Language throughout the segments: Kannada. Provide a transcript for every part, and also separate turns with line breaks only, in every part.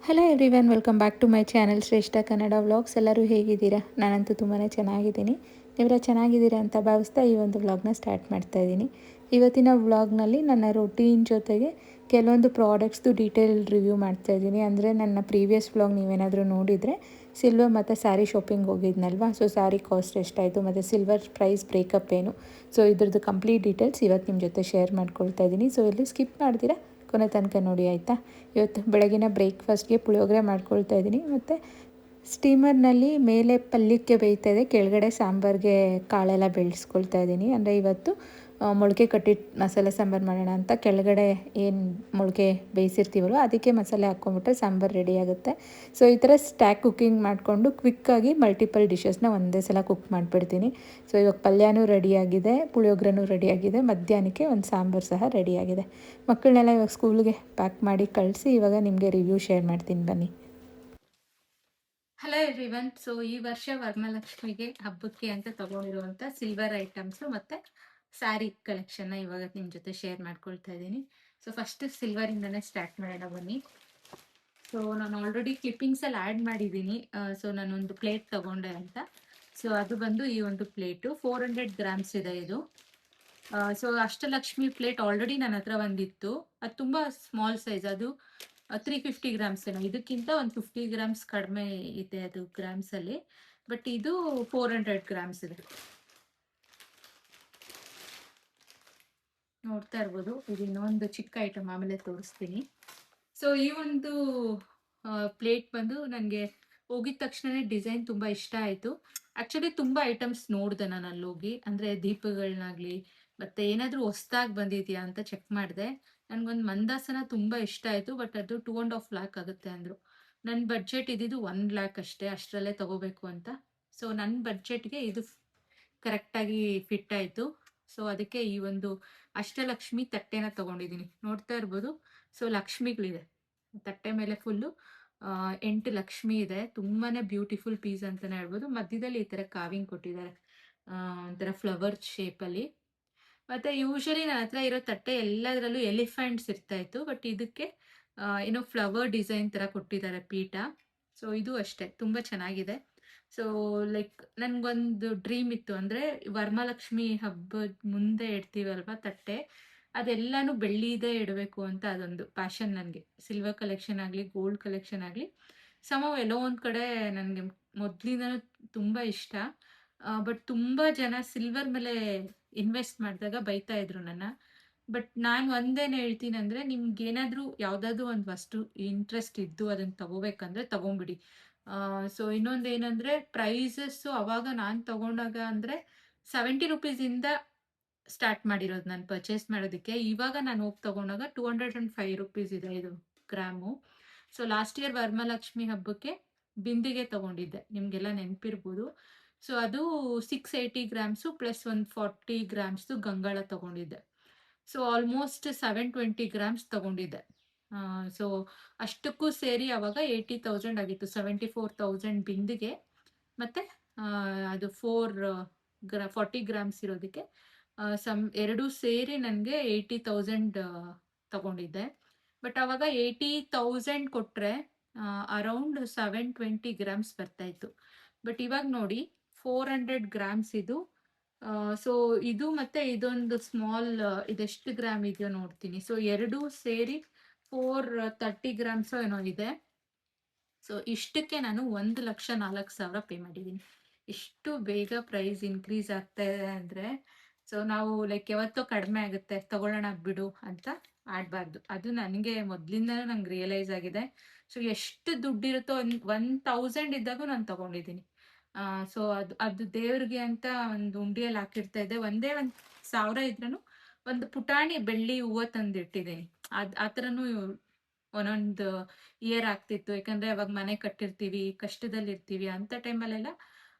Hello everyone, welcome back to my channel Shreshtha Kannada vlogs. ಎಲ್ಲರೂ ಹೇಗಿದ್ದೀರಾ? ನಾನಂತೂ ತುಂಬಾ ಚೆನ್ನಾಗಿದ್ದೀನಿ. ನೀವೆಲ್ಲ ಚೆನ್ನಾಗಿದ್ದೀರಾ ಅಂತ ಭಾವಿಸ್ತಾ ಈ ಒಂದು ವ್ಲಾಗ್ನ ಸ್ಟಾರ್ಟ್ ಮಾಡ್ತಾ ಇದ್ದೀನಿ. ಇವತ್ತಿನ ವ್ಲಾಗ್ನಲ್ಲಿ ನನ್ನ ರೊಟೀನ್ ಜೊತೆಗೆ ಕೆಲವೊಂದು ಪ್ರಾಡಕ್ಟ್ಸ್ದು ಡೀಟೇಲ್ ರಿವ್ಯೂ ಮಾಡ್ತಾ ಇದ್ದೀನಿ. ಅಂದರೆ ನನ್ನ ಪ್ರೀವಿಯಸ್ ವ್ಲಾಗ್ ನೀವೇನಾದರೂ ನೋಡಿದರೆ ಸಿಲ್ವರ್ ಮತ್ತು ಸ್ಯಾರಿ ಶಾಪಿಂಗ್ ಹೋಗಿದ್ನಲ್ವಾ, ಸೊ ಸ್ಯಾರಿ ಕಾಸ್ಟ್ ಎಷ್ಟಾಯಿತು ಮತ್ತು ಸಿಲ್ವರ್ ಪ್ರೈಸ್ ಬ್ರೇಕಪ್ ಏನು, ಸೊ ಇದ್ರದ್ದು ಕಂಪ್ಲೀಟ್ ಡೀಟೇಲ್ಸ್ ಇವತ್ತು ನಿಮ್ಮ ಜೊತೆ ಶೇರ್ ಮಾಡ್ಕೊಳ್ತಾ ಇದ್ದೀನಿ. ಸೊ ಇಲ್ಲಿ ಸ್ಕಿಪ್ ಮಾಡ್ತೀರಾ, ಕೊನೆ ತನಕ ನೋಡಿ ಆಯಿತಾ. ಇವತ್ತು ಬೆಳಗಿನ ಬ್ರೇಕ್ಫಾಸ್ಟ್ಗೆ ಪುಳಿಯೋಗರೆ ಮಾಡ್ಕೊಳ್ತಾ ಇದ್ದೀನಿ. ಮತ್ತು ಸ್ಟೀಮರ್ನಲ್ಲಿ ಮೇಲೆ ಪಲ್ಯಕ್ಕೆ ಬೇಯ್ತಾ ಇದೆ, ಕೆಳಗಡೆ ಸಾಂಬಾರಿಗೆ ಕಾಳೆಲ್ಲ ಬೆಳೆಸ್ಕೊಳ್ತಾ ಇದ್ದೀನಿ. ಅಂದರೆ ಇವತ್ತು ಮೊಳಕೆ ಕಟ್ಟಿಟ್ಟು ಮಸಾಲೆ ಸಾಂಬಾರು ಮಾಡೋಣ ಅಂತ. ಕೆಳಗಡೆ ಏನು ಮೊಳಕೆ ಬೇಯಿಸಿರ್ತೀವಲ್ವ ಅದಕ್ಕೆ ಮಸಾಲೆ ಹಾಕ್ಕೊಂಬಿಟ್ರೆ ಸಾಂಬಾರು ರೆಡಿ ಆಗುತ್ತೆ. ಸೊ ಈ ಥರ ಸ್ಟ್ಯಾಕ್ ಕುಕ್ಕಿಂಗ್ ಮಾಡಿಕೊಂಡು ಕ್ವಿಕ್ಕಾಗಿ ಮಲ್ಟಿಪಲ್ ಡಿಶಸ್ನ ಒಂದೇ ಸಲ ಕುಕ್ ಮಾಡಿಬಿಡ್ತೀನಿ. ಸೊ ಇವಾಗ ಪಲ್ಯನೂ ರೆಡಿಯಾಗಿದೆ, ಪುಳಿಯೋಗರೆನೂ ರೆಡಿಯಾಗಿದೆ, ಮಧ್ಯಾಹ್ನಕ್ಕೆ ಒಂದು ಸಾಂಬಾರು ಸಹ ರೆಡಿಯಾಗಿದೆ. ಮಕ್ಕಳನ್ನೆಲ್ಲ ಇವಾಗ ಸ್ಕೂಲ್ಗೆ ಪ್ಯಾಕ್ ಮಾಡಿ ಕಳಿಸಿ ಇವಾಗ ನಿಮಗೆ ರಿವ್ಯೂ ಶೇರ್ ಮಾಡ್ತೀನಿ, ಬನ್ನಿ. Hello everyone. ಸೊ ಈ ವರ್ಷ ವರಮಹಾಲಕ್ಷ್ಮಿಗೆ ಹಬ್ಬಕ್ಕೆ ಅಂತ ತಗೊಂಡಿರುವಂಥ ಸಿಲ್ವರ್ ಐಟಮ್ಸು ಮತ್ತು ಸ್ಯಾರಿ ಕಲೆಕ್ಷನ್ನ ಇವಾಗ ನಿಮ್ಮ ಜೊತೆ ಶೇರ್ ಮಾಡ್ಕೊಳ್ತಾ ಇದ್ದೀನಿ. ಸೊ ಫಸ್ಟ್ ಸಿಲ್ವರಿಂದನೇ ಸ್ಟಾರ್ಟ್ ಮಾಡೋಣ ಬನ್ನಿ. ಸೊ ನಾನು ಆಲ್ರೆಡಿ ಕ್ಲಿಪ್ಪಿಂಗ್ಸಲ್ಲಿ ಆ್ಯಡ್ ಮಾಡಿದ್ದೀನಿ. ಸೊ ನಾನೊಂದು ಪ್ಲೇಟ್ ತಗೊಂಡೆ ಅಂತ. ಸೊ ಅದು ಬಂದು ಈ ಒಂದು ಪ್ಲೇಟು 400 ಗ್ರಾಮ್ಸ್ ಇದೆ ಇದು. ಸೊ ಅಷ್ಟಲಕ್ಷ್ಮಿ ಪ್ಲೇಟ್ ಆಲ್ರೆಡಿ ನನ್ನ ಹತ್ರ ಒಂದಿತ್ತು, ಅದು ತುಂಬ ಸ್ಮಾಲ್ ಸೈಜ್, ಅದು 350 ಗ್ರಾಮ್ಸ್ ಏನೋ. ಇದಕ್ಕಿಂತ ಒಂದು 50 ಗ್ರಾಮ್ಸ್ ಕಡಿಮೆ ಇದೆ ಅದು ಗ್ರಾಮ್ಸಲ್ಲಿ, ಬಟ್ ಇದು 400 ಗ್ರಾಮ್ಸ್ ಇದೆ. ನೋಡ್ತಾ ಇರ್ಬೋದು, ಇದು ಇನ್ನೊಂದು ಚಿಕ್ಕ ಐಟಮ್, ಆಮೇಲೆ ತೋರಿಸ್ತೀನಿ. ಸೊ ಈ ಒಂದು ಪ್ಲೇಟ್ ಬಂದು ನನಗೆ ಹೋಗಿದ ತಕ್ಷಣವೇ ಡಿಸೈನ್ ತುಂಬ ಇಷ್ಟ ಆಯಿತು. ಆ್ಯಕ್ಚುಲಿ ತುಂಬ ಐಟಮ್ಸ್ ನೋಡಿದೆ ನಾನು ಅಲ್ಲಿ ಹೋಗಿ, ಅಂದರೆ ದೀಪಗಳನ್ನಾಗಲಿ ಮತ್ತು ಏನಾದರೂ ಹೊಸ್ದಾಗಿ ಬಂದಿದೆಯಾ ಅಂತ ಚೆಕ್ ಮಾಡಿದೆ. ನನಗೊಂದು ಮಂದಾಸನ ತುಂಬ ಇಷ್ಟ ಆಯಿತು, ಬಟ್ ಅದು 2.5 ಲ್ಯಾಕ್ ಆಗುತ್ತೆ ಅಂದರು. ನನ್ನ ಬಡ್ಜೆಟ್ ಇದ್ದಿದ್ದು 1 ಲ್ಯಾಕ್ ಅಷ್ಟೇ, ಅಷ್ಟರಲ್ಲೇ ತೊಗೋಬೇಕು ಅಂತ. ಸೊ ನನ್ನ ಬಡ್ಜೆಟ್ಗೆ ಇದು ಕರೆಕ್ಟಾಗಿ ಫಿಟ್ ಆಯಿತು. ಸೊ ಅದಕ್ಕೆ ಈ ಒಂದು ಅಷ್ಟಲಕ್ಷ್ಮಿ ತಟ್ಟೆನ ತೊಗೊಂಡಿದ್ದೀನಿ. ನೋಡ್ತಾ ಇರ್ಬೋದು, ಸೊ ಲಕ್ಷ್ಮಿಗಳಿದೆ ತಟ್ಟೆ ಮೇಲೆ, ಫುಲ್ಲು 8 ಲಕ್ಷ್ಮಿ ಇದೆ. ತುಂಬಾ ಬ್ಯೂಟಿಫುಲ್ ಪೀಸ್ ಅಂತಲೇ ಹೇಳ್ಬೋದು. ಮಧ್ಯದಲ್ಲಿ ಈ ಥರ ಕಾವಿಂಗ್ ಕೊಟ್ಟಿದ್ದಾರೆ, ಒಂಥರ ಫ್ಲವರ್ ಶೇಪಲ್ಲಿ. ಮತ್ತು ಯೂಶಲಿ ನನ್ನ ಹತ್ರ ಇರೋ ತಟ್ಟೆ ಎಲ್ಲದರಲ್ಲೂ ಎಲಿಫೆಂಟ್ಸ್ ಇರ್ತಾಯಿತ್ತು, ಬಟ್ ಇದಕ್ಕೆ ಏನೋ ಫ್ಲವರ್ ಡಿಸೈನ್ ಥರ ಕೊಟ್ಟಿದ್ದಾರೆ ಪೀಠ. ಸೊ ಇದು ಅಷ್ಟೇ ತುಂಬ ಚೆನ್ನಾಗಿದೆ. ಸೊ ಲೈಕ್ ನನಗೊಂದು ಡ್ರೀಮ್ ಇತ್ತು, ಅಂದರೆ ವರಮಹಾಲಕ್ಷ್ಮಿ ಹಬ್ಬದ ಮುಂದೆ ಇಡ್ತೀವಲ್ವ ತಟ್ಟೆ, ಅದೆಲ್ಲನೂ ಬೆಳ್ಳಿದೇ ಇಡಬೇಕು ಅಂತ ಅದೊಂದು ಪ್ಯಾಷನ್ ನನಗೆ. ಸಿಲ್ವರ್ ಕಲೆಕ್ಷನ್ ಆಗಲಿ ಗೋಲ್ಡ್ ಕಲೆಕ್ಷನ್ ಆಗಲಿ ಎಲ್ಲೋ ಒಂದು ಕಡೆ ನನಗೆ ಮೊದಲಿಂದನೂ ತುಂಬ ಇಷ್ಟ. ಬಟ್ ತುಂಬ ಜನ ಸಿಲ್ವರ್ ಮೇಲೆ ಇನ್ವೆಸ್ಟ್ ಮಾಡಿದಾಗ ಬೈತಾ ಇದ್ರು ನನ್ನ. ಬಟ್ ನಾನು ಒಂದೇನು ಹೇಳ್ತೀನಿ ಅಂದರೆ, ನಿಮ್ಗೇನಾದರೂ ಯಾವುದಾದ್ರೂ ಒಂದು ವಸ್ತು ಇಂಟ್ರೆಸ್ಟ್ ಇದ್ದು ಅದನ್ನು ತಗೋಬೇಕಂದ್ರೆ ತಗೊಂಬಿಡಿ. ಸೊ ಇನ್ನೊಂದು ಏನಂದರೆ, ಪ್ರೈಸಸ್ಸು ಅವಾಗ ನಾನು ತಗೊಂಡಾಗ ಅಂದರೆ 70 ರುಪೀಸಿಂದ ಸ್ಟಾರ್ಟ್ ಮಾಡಿರೋದು ನಾನು ಪರ್ಚೇಸ್ ಮಾಡೋದಕ್ಕೆ. ಇವಾಗ ನಾನು ಹೋಗಿ ತಗೊಂಡಾಗ 205 ರುಪೀಸ್ ಇದೆ ಇದು gram. So last year Varamahalakshmi ಹಬ್ಬಕ್ಕೆ ಬಿಂದಿಗೆ ತಗೊಂಡಿದ್ದೆ, ನಿಮಗೆಲ್ಲ ನೆನಪಿರ್ಬೋದು. ಸೊ ಅದು 680 ಗ್ರಾಮ್ಸು ಪ್ಲಸ್ ಒಂದು 40 ಗ್ರಾಮ್ಸ್ದು ಗಂಗಾಳ ತಗೊಂಡಿದ್ದೆ. ಸೊ ಆಲ್ಮೋಸ್ಟ್ 720 ಗ್ರಾಮ್ಸ್ ತಗೊಂಡಿದ್ದೆ. ಸೊ ಅಷ್ಟಕ್ಕೂ ಸೇರಿ ಅವಾಗ 80,000 ಆಗಿತ್ತು. 74,000 ಬಿಂದಿಗೆ ಮತ್ತು ಅದು 40 ಗ್ರಾಮ್ಸ್ ಇರೋದಕ್ಕೆ ಎರಡೂ ಸೇರಿ ನನಗೆ 80,000 ತಗೊಂಡಿದ್ದೆ. ಬಟ್ ಅವಾಗ 80,000 ಕೊಟ್ಟರೆ ಅರೌಂಡ್ 720 ಗ್ರಾಮ್ಸ್ ಬರ್ತಾಯಿತ್ತು. ಬಟ್ ಇವಾಗ ನೋಡಿ 400 ಗ್ರಾಮ್ಸ್ ಇದು. ಸೊ ಇದು ಮತ್ತು ಇದೊಂದು ಸ್ಮಾಲ್, ಇದೆಷ್ಟು ಗ್ರಾಮ್ ಇದೆಯೋ ನೋಡ್ತೀನಿ. ಸೊ ಎರಡೂ ಸೇರಿ 430 ಗ್ರಾಮ್ಸೋ ಏನೋ ಇದೆ. ಸೊ ಇಷ್ಟಕ್ಕೆ ನಾನು 1,04,000 ಪೇ ಮಾಡಿದ್ದೀನಿ. ಇಷ್ಟು ಬೇಗ ಪ್ರೈಸ್ ಇನ್ಕ್ರೀಸ್ ಆಗ್ತಾ ಇದೆ ಅಂದರೆ, ಸೊ ನಾವು ಲೈಕ್ ಯಾವತ್ತೋ ಕಡಿಮೆ ಆಗುತ್ತೆ ತಗೊಳ್ಳೋಣ ಬಿಡು ಅಂತ ಆಡಬಾರ್ದು. ಅದು ನನಗೆ ಮೊದಲಿಂದನೂ ನಂಗೆ ರಿಯಲೈಸ್ ಆಗಿದೆ. ಸೊ ಎಷ್ಟು ದುಡ್ಡಿರುತ್ತೋ 1,000 ಇದ್ದಾಗೂ ನಾನು ತಗೊಂಡಿದ್ದೀನಿ. ಸೊ ಅದು ದೇವ್ರಿಗೆ ಅಂತ ಒಂದು ಉಂಡಿಯಲ್ಲಿ ಹಾಕಿರ್ತಾ ಇದ್ದೆ. ಒಂದೇ 1,000 ಇದ್ರೂ ಒಂದು ಪುಟಾಣಿ ಬೆಳ್ಳಿ ಹೂವು ತಂದಿಟ್ಟಿದ್ದೀನಿ. ಆ ಥರನೂ ಒಂದೊಂದು ಇಯರ್ ಆಗ್ತಿತ್ತು. ಯಾಕಂದರೆ ಅವಾಗ ಮನೆ ಕಟ್ಟಿರ್ತೀವಿ, ಕಷ್ಟದಲ್ಲಿರ್ತೀವಿ, ಅಂಥ ಟೈಮಲ್ಲೆಲ್ಲ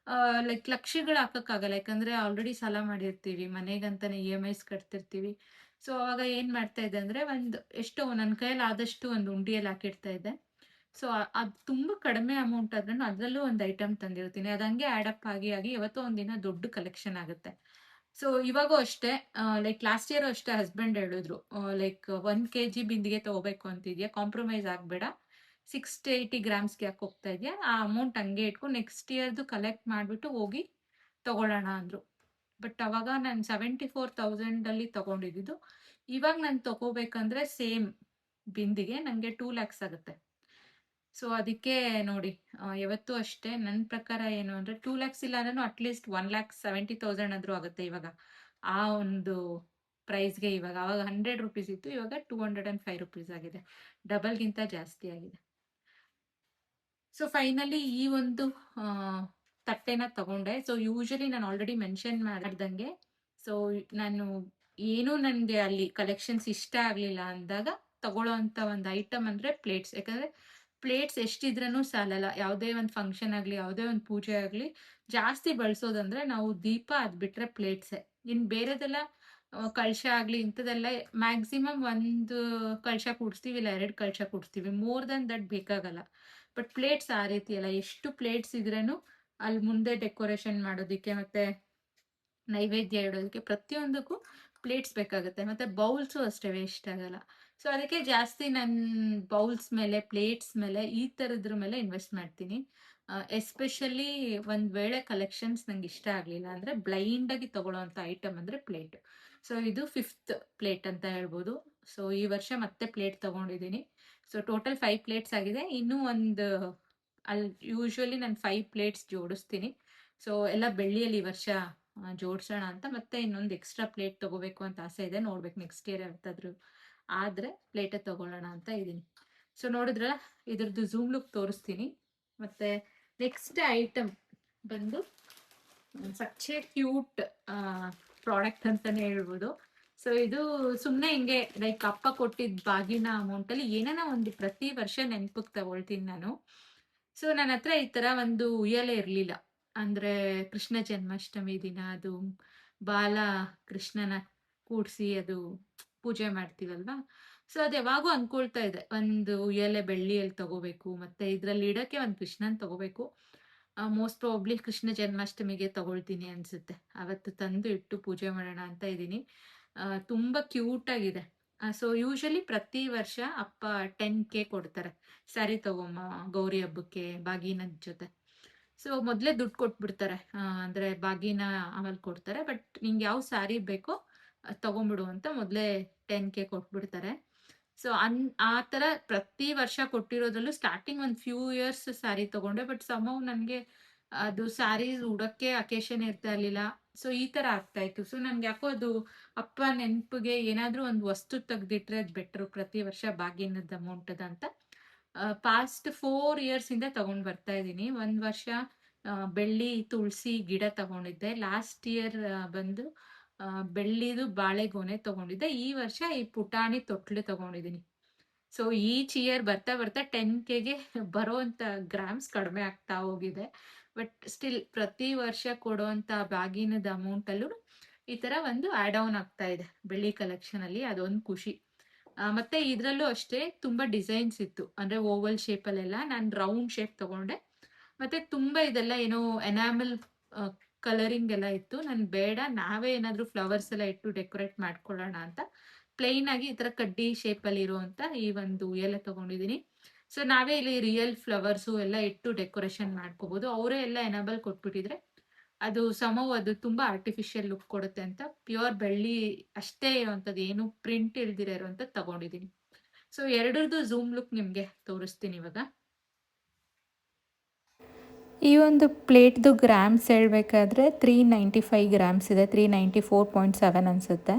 ಲೈಕ್ ಲಕ್ಷಗಳು ಹಾಕೋಕ್ಕಾಗಲ್ಲ. ಯಾಕಂದರೆ ಆಲ್ರೆಡಿ ಸಾಲ ಮಾಡಿರ್ತೀವಿ, ಮನೆಗಂತಾನೆ EMIs ಕಟ್ತಿರ್ತೀವಿ. ಸೊ ಅವಾಗ ಏನು ಮಾಡ್ತಾ ಇದ್ದೆ ಅಂದರೆ, ಎಷ್ಟೋ ನನ್ನ ಕೈಯಲ್ಲಿ ಆದಷ್ಟು ಒಂದು ಉಂಡಿಯಲ್ಲಿ ಹಾಕಿಡ್ತಾ ಇದ್ದೆ. ಸೊ ಅದು ತುಂಬ ಕಡಿಮೆ ಅಮೌಂಟ್ ಆದ್ರೂ ಅದರಲ್ಲೂ ಒಂದು ಐಟಮ್ ತಂದಿರ್ತೀನಿ. ಅದು ಹಂಗೆ ಆ್ಯಡಪ್ ಆಗಿ ಯಾವತ್ತೋ ಒಂದಿನ ದೊಡ್ಡ ಕಲೆಕ್ಷನ್ ಆಗುತ್ತೆ. ಸೊ ಇವಾಗೂ ಅಷ್ಟೇ, ಲೈಕ್ ಲಾಸ್ಟ್ ಇಯರು ಅಷ್ಟೇ ಹಸ್ಬೆಂಡ್ ಹೇಳಿದ್ರು, ಲೈಕ್ 1 kg ಬಿಂದಿಗೆ ತೊಗೋಬೇಕು ಅಂತಿದ್ಯಾ, ಕಾಂಪ್ರಮೈಸ್ ಆಗಬೇಡ, 680 ಗ್ರಾಮ್ಸ್‌ಗೆ ಯಾಕೆ ಹೋಗ್ತಾ ಇದೆಯಾ? ಆ ಅಮೌಂಟ್ ಹಂಗೆ ಇಟ್ಕೊಂಡು ನೆಕ್ಸ್ಟ್ ಇಯರ್‌ದು ಕಲೆಕ್ಟ್ ಮಾಡಿಬಿಟ್ಟು ಹೋಗಿ ತಗೊಳ್ಳೋಣ ಅಂದ್ರು. ಬಟ್ ಅವಾಗ ನಾನು 74,000 ಅಲ್ಲಿ ತಗೊಂಡಿದ್ದು. ಇವಾಗ ನಾನು ತಗೋಬೇಕಂದ್ರೆ ಸೇಮ್ ಬಿಂದಿಗೆ ನನಗೆ 2 ಲ್ಯಾಕ್ಸ್ ಆಗುತ್ತೆ. ಸೊ ಅದಕ್ಕೆ ನೋಡಿ ಯಾವತ್ತೂ ಅಷ್ಟೇ ನನ್ನ ಪ್ರಕಾರ ಏನು ಅಂದ್ರೆ 2 ಲ್ಯಾಕ್ಸ್ ಇಲ್ಲ ಅಂದ್ರೂ ಅಟ್ಲೀಸ್ಟ್ 1,70,000 ಆದ್ರೂ ಆಗುತ್ತೆ ಇವಾಗ. ಆ ಒಂದು ಪ್ರೈಸ್‌ಗೆ ಇವಾಗ. ಅವಾಗ 100 ರೂಪೀಸ್ ಇತ್ತು. ಇವಾಗ 205 ರೂಪೀಸ್ ಆಗಿದೆ. ಡಬಲ್‌ಗಿಂತ ಜಾಸ್ತಿ ಆಗಿದೆ. ಸೊ ಫೈನಲಿ ಈ ಒಂದು ಆ, ತಟ್ಟೆನ ತಗೊಂಡೆ. ಸೊ ಯೂಶಲಿ ನಾನು ಆಲ್ರೆಡಿ ಮೆನ್ಷನ್ ಮಾಡ್ದಂಗೆ, ಸೊ ನಾನು ಏನು ನನಗೆ ಅಲ್ಲಿ ಕಲೆಕ್ಷನ್ಸ್ ಇಷ್ಟ ಆಗ್ಲಿಲ್ಲ ಅಂದಾಗ ತಗೊಳ್ಳೋ ಅಂತ ಒಂದು ಐಟಮ್ ಅಂದ್ರೆ ಪ್ಲೇಟ್ಸ್. ಯಾಕಂದ್ರೆ ಪ್ಲೇಟ್ಸ್ ಎಷ್ಟಿದ್ರೂ ಸಾಲಲ್ಲ. ಯಾವುದೇ ಒಂದು ಫಂಕ್ಷನ್ ಆಗಲಿ, ಯಾವುದೇ ಒಂದು ಪೂಜೆ ಆಗಲಿ, ಜಾಸ್ತಿ ಬಳಸೋದಂದ್ರೆ ನಾವು ದೀಪ ಅದ್ ಬಿಟ್ರೆ ಪ್ಲೇಟ್ಸೇ. ಇನ್ ಬೇರೆದೆಲ್ಲ ಕಳಶ ಆಗ್ಲಿ ಇಂಥದೆಲ್ಲ ಮ್ಯಾಕ್ಸಿಮಮ್ ಒಂದು ಕಳಶ ಕೂಡಿಸ್ತೀವಿ, ಇಲ್ಲ 2 ಕಳಶ ಕೂಡಿಸ್ತೀವಿ. ಮೋರ್ ದನ್ ದಟ್ ಬೇಕಾಗಲ್ಲ. ಬಟ್ ಪ್ಲೇಟ್ಸ್ ಆ ರೀತಿ ಅಲ್ಲ. ಎಷ್ಟು ಪ್ಲೇಟ್ಸ್ ಇದ್ರೇನು ಅಲ್ಲಿ ಮುಂದೆ ಡೆಕೋರೇಷನ್ ಮಾಡೋದಿಕ್ಕೆ ಮತ್ತೆ ನೈವೇದ್ಯ ಇಡೋದಕ್ಕೆ ಪ್ರತಿಯೊಂದಕ್ಕೂ ಪ್ಲೇಟ್ಸ್ ಬೇಕಾಗುತ್ತೆ. ಮತ್ತೆ ಬೌಲ್ಸು ಅಷ್ಟೇ ವೇಸ್ಟ್ ಆಗಲ್ಲ. ಸೊ ಅದಕ್ಕೆ ಜಾಸ್ತಿ ನಾನು ಬೌಲ್ಸ್ ಮೇಲೆ, ಪ್ಲೇಟ್ಸ್ ಮೇಲೆ, ಈ ಥರದ್ರ ಮೇಲೆ ಇನ್ವೆಸ್ಟ್ ಮಾಡ್ತೀನಿ. ಎಸ್ಪೆಷಲಿ ಒಂದು ವೇಳೆ ಕಲೆಕ್ಷನ್ಸ್ ನಂಗೆ ಇಷ್ಟ ಆಗಲಿಲ್ಲ ಅಂದರೆ ಬ್ಲೈಂಡಾಗಿ ತಗೊಳ್ಳೋವಂಥ ಐಟಮ್ ಅಂದರೆ ಪ್ಲೇಟ್. ಸೊ ಇದು 5th ಪ್ಲೇಟ್ ಅಂತ ಹೇಳ್ಬೋದು. ಸೊ ಈ ವರ್ಷ ಮತ್ತೆ ಪ್ಲೇಟ್ ತಗೊಂಡಿದ್ದೀನಿ. ಸೊ ಟೋಟಲ್ 5 ಪ್ಲೇಟ್ಸ್ ಆಗಿದೆ. ಇನ್ನೂ ಒಂದು ಅಲ್ಲಿ ಯೂಶ್ವಲಿ ನಾನು 5 ಪ್ಲೇಟ್ಸ್ ಜೋಡಿಸ್ತೀನಿ. ಸೊ ಎಲ್ಲ ಬೆಳ್ಳಿಯಲ್ಲಿ ಈ ವರ್ಷ ಜೋಡಿಸೋಣ ಅಂತ. ಮತ್ತೆ ಇನ್ನೊಂದು ಎಕ್ಸ್ಟ್ರಾ ಪ್ಲೇಟ್ ತಗೋಬೇಕು ಅಂತ ಆಸೆ ಇದೆ. ನೋಡ್ಬೇಕು ನೆಕ್ಸ್ಟ್ ಇಯರ್ ಯಾವತ್ತಾದ್ರೂ ಆದ್ರೆ ಪ್ಲೇಟೇ ತಗೊಳ್ಳೋಣ ಅಂತ ಇದ್ದೀನಿ. ಸೊ ನೋಡಿದ್ರಲ್ಲ, ಇದ್ರದ್ದು ಝೂಮ್ ಲುಕ್ ತೋರಿಸ್ತೀನಿ. ಮತ್ತೆ ನೆಕ್ಸ್ಟ್ ಐಟಮ್ ಬಂದು ಸಚ್ ಎ ಕ್ಯೂಟ್ ಪ್ರಾಡಕ್ಟ್ ಅಂತಾನೆ ಹೇಳ್ಬೋದು. ಸೊ ಇದು ಸುಮ್ಮನೆ ಹಿಂಗೆ ಲೈಕ್ ಅಪ್ಪ ಕೊಟ್ಟಿದ್ದ ಬಾಗಿನ ಅಮೌಂಟ್ ಅಲ್ಲಿ ಏನಾನ ಒಂದು ಪ್ರತಿ ವರ್ಷ ನೆನಪಿಗೆ ತಗೊಳ್ತೀನಿ ನಾನು. ಸೊ ನನ್ನ ಹತ್ರ ಈ ತರ ಒಂದು ಉಯ್ಯಾಲೆ ಇರ್ಲಿಲ್ಲ. ಅಂದ್ರೆ ಕೃಷ್ಣ ಜನ್ಮಾಷ್ಟಮಿ ದಿನ ಅದು ಬಾಲ ಕೃಷ್ಣನ ಕೂಡ್ಸಿ ಅದು ಪೂಜೆ ಮಾಡ್ತೀವಲ್ವಾ. ಸೊ ಅದು ಯಾವಾಗೂ ಅನ್ಕೊಳ್ತಾ ಇದೆ, ಒಂದು ಉಯ್ಯಾಲೆ ಬೆಳ್ಳಿಯಲ್ಲಿ ತಗೋಬೇಕು, ಮತ್ತೆ ಇದ್ರಲ್ಲಿ ಇಡಕ್ಕೆ ಒಂದು ಕೃಷ್ಣನ್ ತಗೋಬೇಕು. ಮೋಸ್ಟ್ ಪ್ರಾಬ್ಲಿ ಕೃಷ್ಣ ಜನ್ಮಾಷ್ಟಮಿಗೆ ತಗೊಳ್ತೀನಿ ಅನ್ಸುತ್ತೆ. ಅವತ್ತು ತಂದು ಇಟ್ಟು ಪೂಜೆ ಮಾಡೋಣ ಅಂತ ಇದ್ದೀನಿ. ತುಂಬಾ ಕ್ಯೂಟ್ ಆಗಿದೆ. ಸೊ ಯೂಶಲಿ ಪ್ರತಿ ವರ್ಷ ಅಪ್ಪ 10K ಕೊಡ್ತಾರೆ. ಸ್ಯಾರಿ ತಗೊಮ್ಮ ಗೌರಿ ಹಬ್ಬಕ್ಕೆ ಬಾಗಿನದ ಜೊತೆ. ಸೊ ಮೊದಲೇ ದುಡ್ಡು ಕೊಟ್ಬಿಡ್ತಾರೆ. ಅಂದ್ರೆ ಬಾಗಿನ ಆಮೇಲೆ ಕೊಡ್ತಾರೆ. ಬಟ್ ನಿಂಗೆ ಯಾವ ಸ್ಯಾರಿ ಬೇಕೋ ತಗೊಂಬಿಡು ಅಂತ ಮೊದಲೇ 10K ಕೊಟ್ಬಿಡ್ತಾರೆ. ಸೊ ಆ ತರ ಪ್ರತಿ ವರ್ಷ ಕೊಟ್ಟಿರೋದ್ರಲ್ಲೂ ಸ್ಟಾರ್ಟಿಂಗ್ ಒಂದು ಫ್ಯೂ ಇಯರ್ಸ್ ಸ್ಯಾರಿ ತಗೊಂಡೆ. ಬಟ್ ಸಮವ್ ನನಗೆ ಅದು ಸ್ಯಾರೀಸ್ ಉಡಕ್ಕೆ ಅಕೇಶನ್ ಇರ್ತಾ ಇರ್ಲಿಲ್ಲ. ಸೊ ಈ ತರ ಆಗ್ತಾ ಇತ್ತು. ಸೊ ನನ್ಗೆ ಯಾಕೋ ಅದು ಅಪ್ಪ ನೆನಪಿಗೆ ಏನಾದ್ರೂ ಒಂದು ವಸ್ತು ತೆಗ್ದಿಟ್ರೆ ಅದು ಬೆಟ್ರು ಪ್ರತಿ ವರ್ಷ ಬಾಗಿನದ ಅಮೌಂಟ್ ಅಂತ ಪಾಸ್ಟ್ 4 ಇಯರ್ಸ್ ಇಂದ ತಗೊಂಡ್ ಬರ್ತಾ ಇದ್ದೀನಿ. ಒಂದ್ ವರ್ಷ ಬೆಳ್ಳಿ ತುಳಸಿ ಗಿಡ ತಗೊಂಡಿದ್ದೆ. ಲಾಸ್ಟ್ ಇಯರ್ ಬಂದು ಬೆಳ್ಳಿದು ಬಾಳೆಗೊನೆ ತಗೊಂಡಿದ್ದೆ. ಈ ವರ್ಷ ಈ ಪುಟಾಣಿ ತೊಟ್ಲು ತಗೊಂಡಿದ್ದೀನಿ. ಸೊ ಈಚ್ ಇಯರ್ ಬರ್ತಾ ಬರ್ತಾ 10Kಗೆ ಬರೋಂಥ ಗ್ರಾಮ್ಸ್ ಕಡಿಮೆ ಆಗ್ತಾ ಹೋಗಿದೆ. ಬಟ್ ಸ್ಟಿಲ್ ಪ್ರತಿ ವರ್ಷ ಕೊಡುವಂತ ಬಾಗಿನದ ಅಮೌಂಟ್ ಅಲ್ಲೂ ಈ ತರ ಒಂದು ಆಡ್ ಆನ್ ಆಗ್ತಾ ಇದೆ ಬೆಳ್ಳಿ ಕಲೆಕ್ಷನ್ ಅಲ್ಲಿ. ಅದೊಂದು ಖುಷಿ. ಮತ್ತೆ ಇದ್ರಲ್ಲೂ ಅಷ್ಟೇ ತುಂಬಾ ಡಿಸೈನ್ಸ್ ಇತ್ತು. ಅಂದ್ರೆ ಓವಲ್ ಶೇಪ್ ಅಲ್ಲೆಲ್ಲ ನಾನು ರೌಂಡ್ ಶೇಪ್ ತಗೊಂಡೆ. ಮತ್ತೆ ತುಂಬಾ ಇದೆಲ್ಲ ಏನೋ ಎನಾಮಲ್ ಕಲರಿಂಗ್ ಎಲ್ಲ ಇತ್ತು. ನನ್ ಬೇಡ, ನಾವೇ ಏನಾದ್ರೂ ಫ್ಲವರ್ಸ್ ಎಲ್ಲ ಇಟ್ಟು ಡೆಕೋರೇಟ್ ಮಾಡ್ಕೊಳ್ಳೋಣ ಅಂತ ಪ್ಲೈನ್ ಆಗಿ ಈ ತರ ಕಡ್ಡಿ ಶೇಪ್ ಅಲ್ಲಿ ಇರುವಂತ ಈ ಒಂದು ಎಲೆ ತಗೊಂಡಿದೀನಿ. ಸೊ ನಾವೇ ಇಲ್ಲಿ ರಿಯಲ್ ಫ್ಲವರ್ಸು ಎಲ್ಲ ಇಟ್ಟು ಡೆಕೋರೇಷನ್ ಮಾಡ್ಕೋಬಹುದು. ಅವರೇ ಎಲ್ಲ ಎನಾಬಲ್ ಕೊಟ್ಬಿಟ್ಟಿದ್ರೆ ಅದು ಅದು ತುಂಬಾ ಆರ್ಟಿಫಿಷಿಯಲ್ ಲುಕ್ ಕೊಡುತ್ತೆ ಅಂತ ಪ್ಯೂರ್ ಬೆಳ್ಳಿ ಅಷ್ಟೇ ಇರುವಂತದ್ದು, ಏನು ಪ್ರಿಂಟ್ ಇಲ್ದಿರ ಇರುವಂತದ್ದು ತಗೊಂಡಿದೀನಿ. ಸೊ ಎರಡರದ್ದು ಝೂಮ್ ಲುಕ್ ನಿಮ್ಗೆ ತೋರಿಸ್ತೀನಿ ಇವಾಗ.
ಈ ಒಂದು ಪ್ಲೇಟ್ದು ಗ್ರಾಮ್ಸ್ ಹೇಳಬೇಕಾದ್ರೆ 395 ಗ್ರಾಮ್ಸ್ ಇದೆ. 394.7 ಅನಿಸುತ್ತೆ.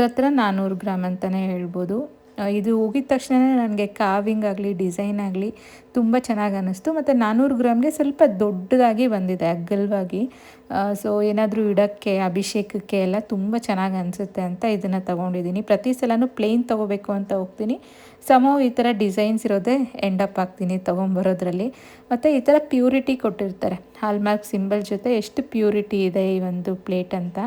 ಹತ್ರ 400 ಗ್ರಾಮ್ ಅಂತಲೇ ಹೇಳ್ಬೋದು. ಇದು ಹೋಗಿದ ತಕ್ಷಣ ನನಗೆ ಕಾವಿಂಗ್ ಆಗಲಿ ಡಿಸೈನ್ ಆಗಲಿ ತುಂಬ ಚೆನ್ನಾಗಿ ಅನ್ನಿಸ್ತು. ಮತ್ತು 400 ಗ್ರಾಮ್ಗೆ ಸ್ವಲ್ಪ ದೊಡ್ಡದಾಗಿ ಬಂದಿದೆ ಅಗಲವಾಗಿ. ಸೊ ಏನಾದರೂ ಇಡೋಕ್ಕೆ ಅಭಿಷೇಕಕ್ಕೆ ಎಲ್ಲ ತುಂಬ ಚೆನ್ನಾಗಿ ಅನಿಸುತ್ತೆ ಅಂತ ಇದನ್ನು ತೊಗೊಂಡಿದ್ದೀನಿ. ಪ್ರತಿ ಸಲನೂ ಪ್ಲೇನ್ ತೊಗೋಬೇಕು ಅಂತ ಹೋಗ್ತೀನಿ. ಈ ಥರ ಡಿಸೈನ್ಸ್ ಇರೋದೇ ಎಂಡಪ್ ಆಗ್ತೀನಿ ತೊಗೊಂಬರೋದ್ರಲ್ಲಿ. ಮತ್ತು ಈ ಥರ ಪ್ಯೂರಿಟಿ ಕೊಟ್ಟಿರ್ತಾರೆ ಹಾಲ್ಮಾರ್ಕ್ ಸಿಂಬಲ್ ಜೊತೆ. ಎಷ್ಟು ಪ್ಯೂರಿಟಿ ಇದೆ ಈ ಒಂದು ಪ್ಲೇಟ್ ಅಂತ.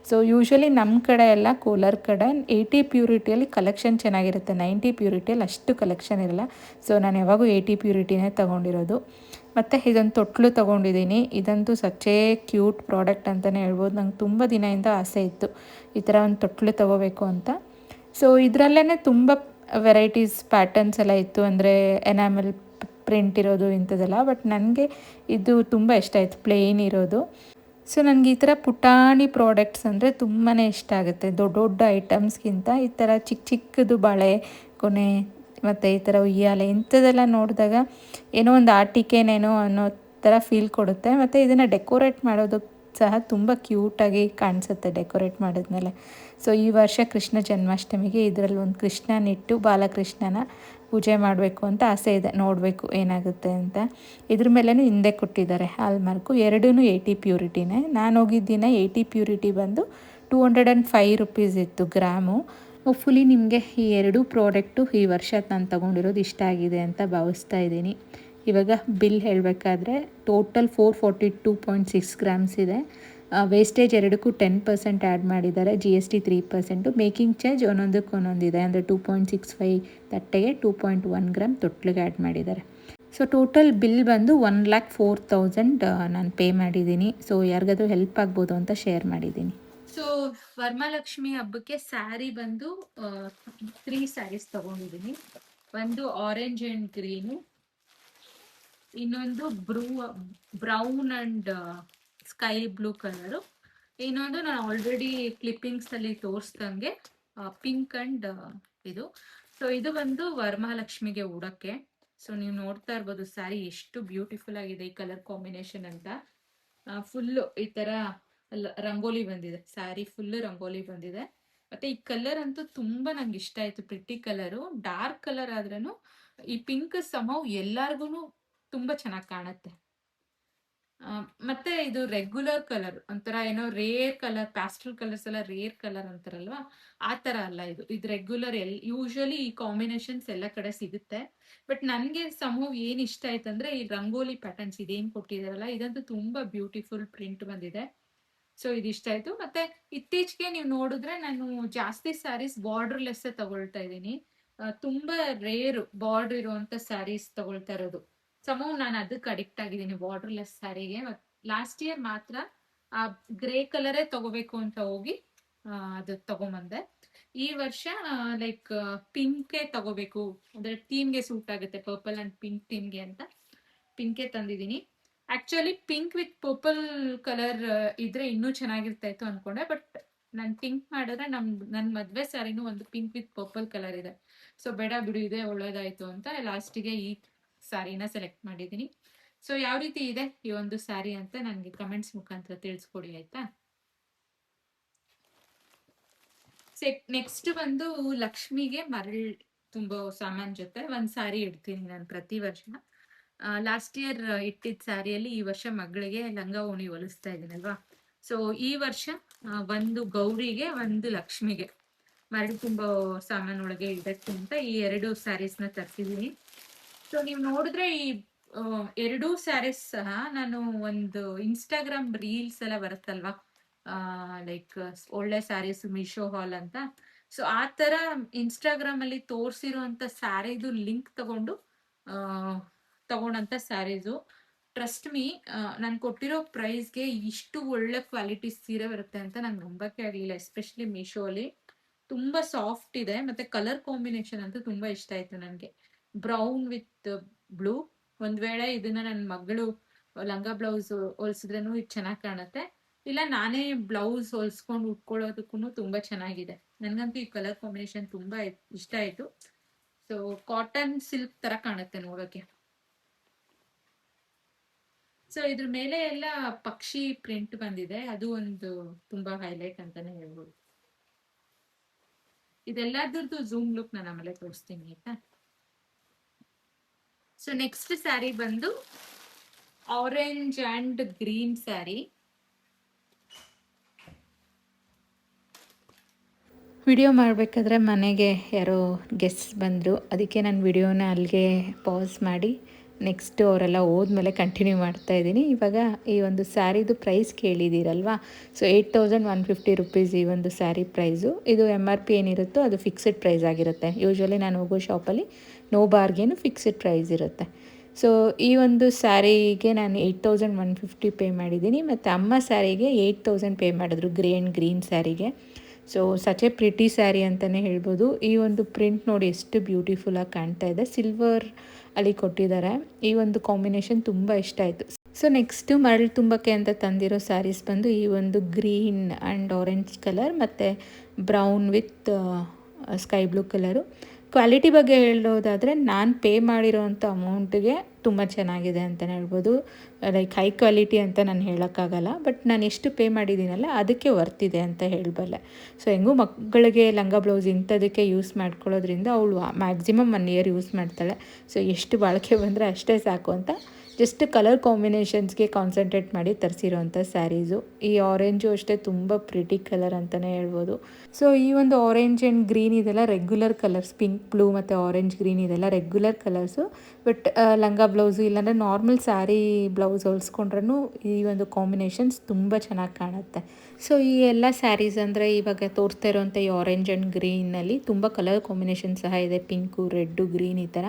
ಸೊ ಯೂಶ್ವಲಿ ನಮ್ಮ ಕಡೆ ಎಲ್ಲ ಕೋಲಾರ ಕಡೆ 80 ಪ್ಯೂರಿಟಿಯಲ್ಲಿ ಕಲೆಕ್ಷನ್ ಚೆನ್ನಾಗಿರುತ್ತೆ. 90 ಪ್ಯೂರಿಟಿಯಲ್ಲಿ ಅಷ್ಟು ಕಲೆಕ್ಷನ್ ಇರಲ್ಲ. ಸೊ ನಾನು ಯಾವಾಗೂ 80 ಪ್ಯೂರಿಟಿನೇ ತೊಗೊಂಡಿರೋದು. ಮತ್ತು ಇದೊಂದು ತೊಟ್ಲು ತೊಗೊಂಡಿದ್ದೀನಿ. ಇದಂತೂ ಸಚ್ಚೇ ಕ್ಯೂಟ್ ಪ್ರಾಡಕ್ಟ್ ಅಂತಲೇ ಹೇಳ್ಬೋದು. ನಂಗೆ ತುಂಬ ದಿನದಿಂದ ಆಸೆ ಇತ್ತು ಈ ಥರ ಒಂದು ತೊಟ್ಲು ತೊಗೋಬೇಕು ಅಂತ. ಸೊ ಇದರಲ್ಲೇ ತುಂಬ ವೆರೈಟೀಸ್ ಪ್ಯಾಟರ್ನ್ಸ್ ಎಲ್ಲ ಇತ್ತು, ಅಂದರೆ ಎನಾಮಲ್ ಪ್ರಿಂಟ್ ಇರೋದು ಇಂಥದ್ದೆಲ್ಲ. ಬಟ್ ನನಗೆ ಇದು ತುಂಬ ಇಷ್ಟ ಆಯಿತು, ಪ್ಲೇನ್ ಇರೋದು. ಸೊ ನನಗೆ ಈ ಥರ ಪುಟಾಣಿ ಪ್ರಾಡಕ್ಟ್ಸ್ ಅಂದರೆ ತುಂಬಾ ಇಷ್ಟ ಆಗುತ್ತೆ. ದೊಡ್ಡ ದೊಡ್ಡ ಐಟಮ್ಸ್ಗಿಂತ ಈ ಥರ ಚಿಕ್ಕ ಚಿಕ್ಕದು ಬಳೆ ಕೊನೆ ಮತ್ತು ಈ ಥರ ಉಯ್ಯಾಲೆ ಇಂಥದ್ದೆಲ್ಲ ನೋಡಿದಾಗ ಏನೋ ಒಂದು ಆಟಿಕೆನೇನೋ ಅನ್ನೋ ಥರ ಫೀಲ್ ಕೊಡುತ್ತೆ. ಮತ್ತು ಇದನ್ನು ಡೆಕೋರೇಟ್ ಮಾಡೋದು ಸಹ ತುಂಬ ಕ್ಯೂಟಾಗಿ ಕಾಣಿಸುತ್ತೆ ಡೆಕೋರೇಟ್ ಮಾಡಿದ್ಮೇಲೆ. ಸೊ ಈ ವರ್ಷ ಕೃಷ್ಣ ಜನ್ಮಾಷ್ಟಮಿಗೆ ಇದರಲ್ಲಿ ಒಂದು ಕೃಷ್ಣನಿಟ್ಟು ಬಾಲಕೃಷ್ಣನ ಪೂಜೆ ಮಾಡಬೇಕು ಅಂತ ಆಸೆ ಇದೆ. ನೋಡಬೇಕು ಏನಾಗುತ್ತೆ ಅಂತ. ಇದ್ರ ಮೇಲೇ ಹಿಂದೆ ಕೊಟ್ಟಿದ್ದಾರೆ ಹಾಲ್ಮಾರ್ಕು. ಎರಡೂ 80 ಪ್ಯೂರಿಟಿನೇ. ನಾನು ಹೋಗಿದ್ದ ದಿನ 80 ಪ್ಯೂರಿಟಿ ಬಂದು 205 ರುಪೀಸ್ ಇತ್ತು ಗ್ರಾಮು. ಹೋಪ್ಫುಲಿ ನಿಮಗೆ ಈ ಎರಡೂ ಪ್ರಾಡಕ್ಟು ಈ ವರ್ಷ ನಾನು ತೊಗೊಂಡಿರೋದು ಇಷ್ಟ ಆಗಿದೆ ಅಂತ ಭಾವಿಸ್ತಾ ಇದ್ದೀನಿ. ಇವಾಗ ಬಿಲ್ ಹೇಳಬೇಕಾದ್ರೆ ಟೋಟಲ್ 442.6 ಗ್ರಾಮ್ಸ್ ಇದೆ. ವೇಸ್ಟೇಜ್ ಎರಡಕ್ಕೂ 10% ಆ್ಯಡ್ ಮಾಡಿದ್ದಾರೆ, GST 3%. ಮೇಕಿಂಗ್ ಚಾರ್ಜ್ ಒಂದೊಂದಕ್ಕೆ ಒಂದೊಂದಿದೆ, ಅಂದರೆ 2.65 ತಟ್ಟೆಗೆ 2.1 ಗ್ರಾಮ್ ತೊಟ್ಲಿಗೆ ಆ್ಯಡ್ ಮಾಡಿದ್ದಾರೆ. ಸೊ ಟೋಟಲ್ ಬಿಲ್ ಬಂದು 1,04,000 ನಾನು ಪೇ ಮಾಡಿದ್ದೀನಿ. ಸೊ ಯಾರಿಗಾದ್ರೂ ಹೆಲ್ಪ್ ಆಗ್ಬೋದು ಅಂತ ಶೇರ್ ಮಾಡಿದ್ದೀನಿ.
ಸೊ ವರಮಹಾಲಕ್ಷ್ಮಿ ಹಬ್ಬಕ್ಕೆ ಸ್ಯಾರಿ ಬಂದು 3 ಸ್ಯಾರೀಸ್ ತಗೊಂಡಿದ್ದೀನಿ. ಒಂದು ಆರೆಂಜ್ ಆ್ಯಂಡ್ ಗ್ರೀನು, ಇನ್ನೊಂದು brown and sky blue colour, ಇನ್ನೊಂದು ನಾನು ಆಲ್ರೆಡಿ ಕ್ಲಿಪ್ಪಿಂಗ್ಸಲ್ಲಿ ತೋರಿಸ್ದಂಗೆ ಪಿಂಕ್ ಆ್ಯಂಡ್ ಇದು. ಸೊ ಇದು ಬಂದು ವರಮಹಾಲಕ್ಷ್ಮಿಗೆ ಉಡೋಕ್ಕೆ. ಸೊ ನೀವು ನೋಡ್ತಾ ಇರ್ಬೋದು ಸ್ಯಾರಿ ಎಷ್ಟು ಬ್ಯೂಟಿಫುಲ್ ಆಗಿದೆ ಈ ಕಲರ್ ಕಾಂಬಿನೇಷನ್ ಅಂತ. ಫುಲ್ಲು ಈ ಥರ ರಂಗೋಲಿ ಬಂದಿದೆ, ಸ್ಯಾರಿ ಫುಲ್ಲು ರಂಗೋಲಿ ಬಂದಿದೆ. ಮತ್ತು ಈ ಕಲರ್ ಅಂತೂ ತುಂಬ ನಂಗೆ ಇಷ್ಟ ಆಯಿತು. ಪ್ರಿಟಿ ಕಲರು, ಡಾರ್ಕ್ ಕಲರ್ ಆದ್ರೂ ಈ ಪಿಂಕ್ ಸಮವ್ ಎಲ್ಲಾರ್ಗು ತುಂಬ ಚೆನ್ನಾಗಿ ಕಾಣುತ್ತೆ. ಮತ್ತೆ ಇದು ರೆಗ್ಯುಲರ್ ಕಲರ್, ಒಂಥರ ಏನೋ ರೇರ್ ಕಲರ್, ಪ್ಯಾಸ್ಟಲ್ ಕಲರ್ಸ್ ಎಲ್ಲ ರೇರ್ ಕಲರ್ ಅಂತಾರಲ್ವಾ, ಆ ಥರ ಅಲ್ಲ ಇದು. ಇದು ರೆಗ್ಯುಲರ್. ಯೂಶಲಿ ಈ ಕಾಂಬಿನೇಷನ್ಸ್ ಎಲ್ಲ ಕಡೆ ಸಿಗುತ್ತೆ. ಬಟ್ ನನಗೆ ಸಮೂಹ ಏನು ಇಷ್ಟ ಆಯ್ತು ಅಂದರೆ ಈ ರಂಗೋಲಿ ಪ್ಯಾಟರ್ನ್ಸ್ ಇದೇನು ಕೊಟ್ಟಿದ್ದಾರಲ್ಲ, ಇದಂತೂ ತುಂಬ ಬ್ಯೂಟಿಫುಲ್ ಪ್ರಿಂಟ್ ಬಂದಿದೆ. ಸೊ ಇದು ಇಷ್ಟ ಆಯಿತು. ಮತ್ತು ಇತ್ತೀಚೆಗೆ ನೀವು ನೋಡಿದ್ರೆ ನಾನು ಜಾಸ್ತಿ ಸ್ಯಾರೀಸ್ ಬಾರ್ಡರ್ಲೆಸ್ಸೇ ತಗೊಳ್ತಾ ಇದ್ದೀನಿ. ತುಂಬ ರೇರು ಬಾರ್ಡರ್ ಇರುವಂಥ ಸ್ಯಾರೀಸ್ ತಗೊಳ್ತಾ ಇರೋದು. ಸಮೂಹ ನಾನು ಅದಕ್ಕೆ ಅಡಿಕ್ಟ್ ಆಗಿದ್ದೀನಿ, ಬಾರ್ಡರ್ಲೆಸ್ ಸ್ಯಾರಿಗೆ. ಲಾಸ್ಟ್ ಇಯರ್ ಮಾತ್ರ ಆ ಗ್ರೇ ಕಲರೇ ತಗೋಬೇಕು ಅಂತ ಹೋಗಿ ಅದು ತಗೊಂಬಂದೆ. ಈ ವರ್ಷ ಲೈಕ್ ಪಿಂಕೇ ತಗೋಬೇಕು, ಅಂದರೆ ಥೀಮ್ಗೆ ಸೂಟ್ ಆಗುತ್ತೆ, ಪರ್ಪಲ್ ಆ್ಯಂಡ್ ಪಿಂಕ್ ಥೀಮ್ಗೆ ಅಂತ ಪಿಂಕೇ ತಂದಿದ್ದೀನಿ. Actually pink with purple colour ಇದ್ರೆ ಇನ್ನೂ ಚೆನ್ನಾಗಿರ್ತಾ ಇತ್ತು ಅಂದ್ಕೊಂಡೆ. ಬಟ್ ನಾನು ಪಿಂಕ್ ಮಾಡಿದ್ರೆ ನನ್ನ ಮದುವೆ ಸ್ಯಾರಿನೂ ಒಂದು ಪಿಂಕ್ ವಿತ್ ಪರ್ಪಲ್ ಕಲರ್ ಇದೆ. ಸೊ ಬೇಡ ಬಿಡು, ಇದೆ ಒಳ್ಳೇದಾಯಿತು ಅಂತ ಲಾಸ್ಟಿಗೆ ಈ ಸ್ಯಾರಿನ ಸೆಲೆಕ್ಟ್ ಮಾಡಿದ್ದೀನಿ. ಸೊ ಯಾವ ರೀತಿ ಇದೆ ಈ ಒಂದು ಸ್ಯಾರಿ ಅಂತ ನನಗೆ ಕಮೆಂಟ್ಸ್ ಮುಖಾಂತರ ತಿಳಿಸ್ಕೊಡಿ, ಆಯ್ತಾ. ನೆಕ್ಸ್ಟ್ ಬಂದು ಲಕ್ಷ್ಮಿಗೆ ಮರಳು ತುಂಬೋ ಸಾಮಾನ್ ಜೊತೆ ಒಂದು ಸ್ಯಾರಿ ಇಡ್ತೀನಿ ನಾನು ಪ್ರತಿ ವರ್ಷ. ಲಾಸ್ಟ್ ಇಯರ್ ಇಟ್ಟಿದ್ದ ಸ್ಯಾರಿಯಲ್ಲಿ ಈ ವರ್ಷ ಮಗಳಿಗೆ ಲಂಗ ಓಣಿ ಹೊಲಿಸ್ತಾ ಇದ್ದೀನಲ್ವಾ. ಸೊ ಈ ವರ್ಷ ಒಂದು ಗೌರಿಗೆ, ಒಂದು ಲಕ್ಷ್ಮಿಗೆ ಮರಳು ತುಂಬೋ ಸಾಮಾನು ಒಳಗೆ ಇಡಕ್ಕೆ ಅಂತ ಈ 2 ಸ್ಯಾರೀಸ್ನ ತರಿಸಿದ್ದೀನಿ. ಸೊ ನೀವು ನೋಡಿದ್ರೆ ಈ 2 ಸ್ಯಾರೀಸ್ ಸಹ ನಾನು ಒಂದು ಇನ್ಸ್ಟಾಗ್ರಾಮ್ ರೀಲ್ಸ್ ಎಲ್ಲ ಬರುತ್ತಲ್ವಾ, ಲೈಕ್ ಒಳ್ಳೆ ಸ್ಯಾರೀಸ್ ಮೀಶೋ ಹಾಲ್ ಅಂತ. ಸೊ ಆ ಥರ ಇನ್ಸ್ಟಾಗ್ರಾಮಲ್ಲಿ ತೋರಿಸಿರೋಂಥ ಸ್ಯಾರಿದು ಲಿಂಕ್ ತಗೊಂಡಂಥ ಸ್ಯಾರೀಸು. ಟ್ರಸ್ಟ್ ಮೀ, ನಾನು ಕೊಟ್ಟಿರೋ ಪ್ರೈಸ್ಗೆ ಇಷ್ಟು ಒಳ್ಳೆ ಕ್ವಾಲಿಟಿ ಸೀರೆ ಬರುತ್ತೆ ಅಂತ ನಂಗೆ ನಂಬಕ್ಕೆ ಆಗಲಿಲ್ಲ. ಎಸ್ಪೆಷಲಿ ಮೀಶೋಲಿ ತುಂಬ ಸಾಫ್ಟ್ ಇದೆ. ಮತ್ತು ಕಲರ್ ಕಾಂಬಿನೇಷನ್ ಅಂತೂ ತುಂಬ ಇಷ್ಟ ಆಯಿತು ನನಗೆ. Brown with blue. ಒಂದು ವೇಳೆ ಇದನ್ನು ನನ್ನ ಮಗಳು ಲಂಗ ಬ್ಲೌಸ್ ಹೊಲಿಸಿದ್ರೂ ಇದು ಚೆನ್ನಾಗಿ ಕಾಣುತ್ತೆ, ಇಲ್ಲ ನಾನೇ ಬ್ಲೌಸ್ ಹೊಲಿಸ್ಕೊಂಡು ಉಟ್ಕೊಳ್ಳೋದಕ್ಕೂ ತುಂಬ ಚೆನ್ನಾಗಿದೆ. ನನಗಂತೂ ಈ ಕಲರ್ ಕಾಂಬಿನೇಷನ್ ತುಂಬ ಇಷ್ಟ ಆಯಿತು. ಸೊ ಕಾಟನ್ ಸಿಲ್ಕ್ ಥರ ಕಾಣುತ್ತೆ ನೋಡೋಕ್ಕೆ. ಸೊ ಇದ್ರ ಮೇಲೆ ಎಲ್ಲ ಪಕ್ಷಿ ಪ್ರಿಂಟ್ ಬಂದಿದೆ, ಅದು ಒಂದು ತುಂಬಾ ಹೈಲೈಟ್ ಅಂತಾನೆ ಹೇಳ್ಬೋದು. ಇದೆಲ್ಲದ್ರದ್ದು ಝೂಮ್ ಲುಕ್ ನಾನು ಆಮೇಲೆ ತೋರಿಸ್ತೀನಿ, ಆಯ್ತಾ. ಸೊ ನೆಕ್ಸ್ಟ್ ಸ್ಯಾರಿ ಬಂದು orange and green sari.
Video ಮಾಡಬೇಕಾದ್ರೆ ಮನೆಗೆ ಯಾರೋ ಗೆಸ್ಟ್ ಬಂದರು, ಅದಕ್ಕೆ ನಾನು ವಿಡಿಯೋನ ಅಲ್ಲಿಗೆ ಪಾಸ್ ಮಾಡಿ ನೆಕ್ಸ್ಟು ಅವರೆಲ್ಲ ಹೋದ್ಮೇಲೆ ಕಂಟಿನ್ಯೂ ಮಾಡ್ತಾಯಿದ್ದೀನಿ. ಇವಾಗ ಈ ಒಂದು ಸ್ಯಾರಿದು ಪ್ರೈಸ್ ಕೇಳಿದ್ದೀರಲ್ವಾ. ಸೊ 8,150 ರುಪೀಸ್ ಈ ಒಂದು ಸ್ಯಾರಿ ಪ್ರೈಸು. ಇದು MRP ಏನಿರುತ್ತೋ ಅದು ಫಿಕ್ಸೆಡ್ ಪ್ರೈಸ್ ಆಗಿರುತ್ತೆ. ಯೂಶ್ವಲಿ ನಾನು ಹೋಗೋ ಶಾಪಲ್ಲಿ ನೋ ಬಾರ್ಗೇನು ಫಿಕ್ಸೆಡ್ ಪ್ರೈಸ್ ಇರುತ್ತೆ. ಸೊ ಈ ಒಂದು ಸ್ಯಾರಿಗೆ ನಾನು 8,150 ಪೇ ಮಾಡಿದ್ದೀನಿ. ಮತ್ತು ಅಮ್ಮ ಸ್ಯಾರಿಗೆ 8,000 ಪೇ ಮಾಡಿದ್ರು, ಗ್ರೇ ಆ್ಯಂಡ್ ಗ್ರೀನ್ ಸ್ಯಾರಿಗೆ. So such a pretty sari ಅಂತಲೇ ಹೇಳ್ಬೋದು. ಈ ಒಂದು ಪ್ರಿಂಟ್ ನೋಡಿ ಎಷ್ಟು ಬ್ಯೂಟಿಫುಲ್ಲಾಗಿ ಕಾಣ್ತಾ ಇದೆ. ಸಿಲ್ವರ್ ಅಲ್ಲಿ ಕೊಟ್ಟಿದ್ದಾರೆ. ಈ ಒಂದು ಕಾಂಬಿನೇಷನ್ ತುಂಬ ಇಷ್ಟ ಆಯಿತು. ಸೊ ನೆಕ್ಸ್ಟು ಮರಳು ತುಂಬಕ್ಕೆ ಅಂತ ತಂದಿರೋ ಸ್ಯಾರೀಸ್ ಬಂದು ಈ ಒಂದು ಗ್ರೀನ್ ಆ್ಯಂಡ್ ಆರೆಂಜ್ ಕಲರ್ ಮತ್ತು brown with sky blue colour. Quality ಬಗ್ಗೆ ಹೇಳೋದಾದರೆ ನಾನು ಪೇ ಮಾಡಿರೋವಂಥ ಅಮೌಂಟಿಗೆ ತುಂಬ ಚೆನ್ನಾಗಿದೆ ಅಂತಲೇ ಹೇಳ್ಬೋದು. ಲೈಕ್ ಹೈ ಕ್ವಾಲಿಟಿ ಅಂತ ನಾನು ಹೇಳೋಕ್ಕಾಗಲ್ಲ, ಬಟ್ ನಾನು ಎಷ್ಟು ಪೇ ಮಾಡಿದ್ದೀನಲ್ಲ ಅದಕ್ಕೆ ವರ್ತಿದೆ ಅಂತ ಹೇಳಬಲ್ಲೆ. ಸೊ ಹೆಂಗೂ ಮಕ್ಕಳಿಗೆ ಲಂಗ ಬ್ಲೌಸ್ ಇಂಥದಕ್ಕೆ ಯೂಸ್ ಮಾಡ್ಕೊಳ್ಳೋದ್ರಿಂದ ಅವಳು ಮ್ಯಾಕ್ಸಿಮಮ್ 1 ಇಯರ್ ಯೂಸ್ ಮಾಡ್ತಾಳೆ. ಸೊ ಎಷ್ಟು ಬಾಳಿಕೆ ಬಂದರೆ ಅಷ್ಟೇ ಸಾಕು ಅಂತ ಜಸ್ಟ್ ಕಲರ್ ಕಾಂಬಿನೇಷನ್ಸ್ಗೆ ಕಾನ್ಸಂಟ್ರೇಟ್ ಮಾಡಿ ತರಿಸಿರೋವಂಥ ಸ್ಯಾರೀಸು. ಈ ಆರೆಂಜು ಅಷ್ಟೇ ತುಂಬ ಪ್ರಿಟಿ ಕಲರ್ ಅಂತಲೇ ಹೇಳ್ಬೋದು. ಸೊ ಈ ಒಂದು ಆರೆಂಜ್ ಆ್ಯಂಡ್ ಗ್ರೀನ್ ಇದೆಲ್ಲ ರೆಗ್ಯುಲರ್ ಕಲರ್ಸ್. ಪಿಂಕ್, ಬ್ಲೂ ಮತ್ತು ಆರೆಂಜ್, ಗ್ರೀನ್ ಇದೆಲ್ಲ ರೆಗ್ಯುಲರ್ ಕಲರ್ಸು. ಬಟ್ ಲಂಗ ಬ್ಲೌಸು ಇಲ್ಲಾಂದರೆ ನಾರ್ಮಲ್ ಸ್ಯಾರಿ ಬ್ಲೌಸ್ ಹೊಲ್ಸ್ಕೊಂಡ್ರೂ ಈ ಒಂದು ಕಾಂಬಿನೇಷನ್ಸ್ ತುಂಬ ಚೆನ್ನಾಗಿ ಕಾಣುತ್ತೆ. ಸೊ ಈ ಎಲ್ಲ ಸ್ಯಾರೀಸ್ ಅಂದರೆ ಇವಾಗ ತೋರಿಸ್ತಾ ಇರೋವಂಥ ಈ ಆರೆಂಜ್ ಆ್ಯಂಡ್ ಗ್ರೀನಲ್ಲಿ ತುಂಬ ಕಲರ್ ಕಾಂಬಿನೇಷನ್ ಸಹ ಇದೆ. ಪಿಂಕು, ರೆಡ್ಡು, ಗ್ರೀನ್ ಈ ಥರ.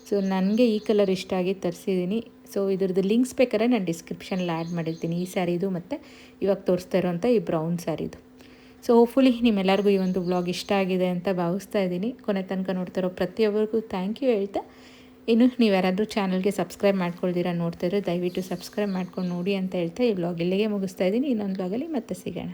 ಸೊ ನನಗೆ ಈ ಕಲರ್ ಇಷ್ಟ ಆಗಿ ತರಿಸಿದ್ದೀನಿ. ಸೊ ಇದ್ರದ್ದು ಲಿಂಕ್ಸ್ ಬೇಕಾದ್ರೆ ನಾನು ಡಿಸ್ಕ್ರಿಪ್ಷನಲ್ಲಿ ಆ್ಯಡ್ ಮಾಡಿರ್ತೀನಿ, ಈ ಸ್ಯಾರಿದು ಮತ್ತು ಇವಾಗ ತೋರಿಸ್ತಾ ಇರೋವಂಥ ಈ ಬ್ರೌನ್ ಸ್ಯಾರಿದು. ಸೊ ಹೋಪ್ಫುಲಿ ನಿಮ್ಮೆಲ್ಲರಿಗೂ ಈ ಒಂದು ವ್ಲಾಗ್ ಇಷ್ಟ ಆಗಿದೆ ಅಂತ ಭಾವಿಸ್ತಾ ಇದ್ದೀನಿ. ಕೊನೆ ತನಕ ನೋಡ್ತಾ ಇರೋ ಪ್ರತಿಯೊಬ್ಬರಿಗೂ ಥ್ಯಾಂಕ್ ಯು ಹೇಳ್ತಾ, ಇನ್ನು ನೀವು ಯಾರಾದರೂ ಚಾನಲ್ಗೆ ಸಬ್ಸ್ಕ್ರೈಬ್ ಮಾಡ್ಕೊಳ್ದಿರ ನೋಡ್ತಾಯಿದ್ರೆ ದಯವಿಟ್ಟು ಸಬ್ಸ್ಕ್ರೈಬ್ ಮಾಡ್ಕೊಂಡು ನೋಡಿ ಅಂತ ಹೇಳ್ತಾ ಈ ವ್ಲಾಗ್ ಇಲ್ಲಿಗೆ ಮುಗಿಸ್ತಾ ಇದ್ದೀನಿ. ಇನ್ನೊಂದು ವ್ಲಾಗಲ್ಲಿ ಮತ್ತೆ ಸಿಗೋಣ.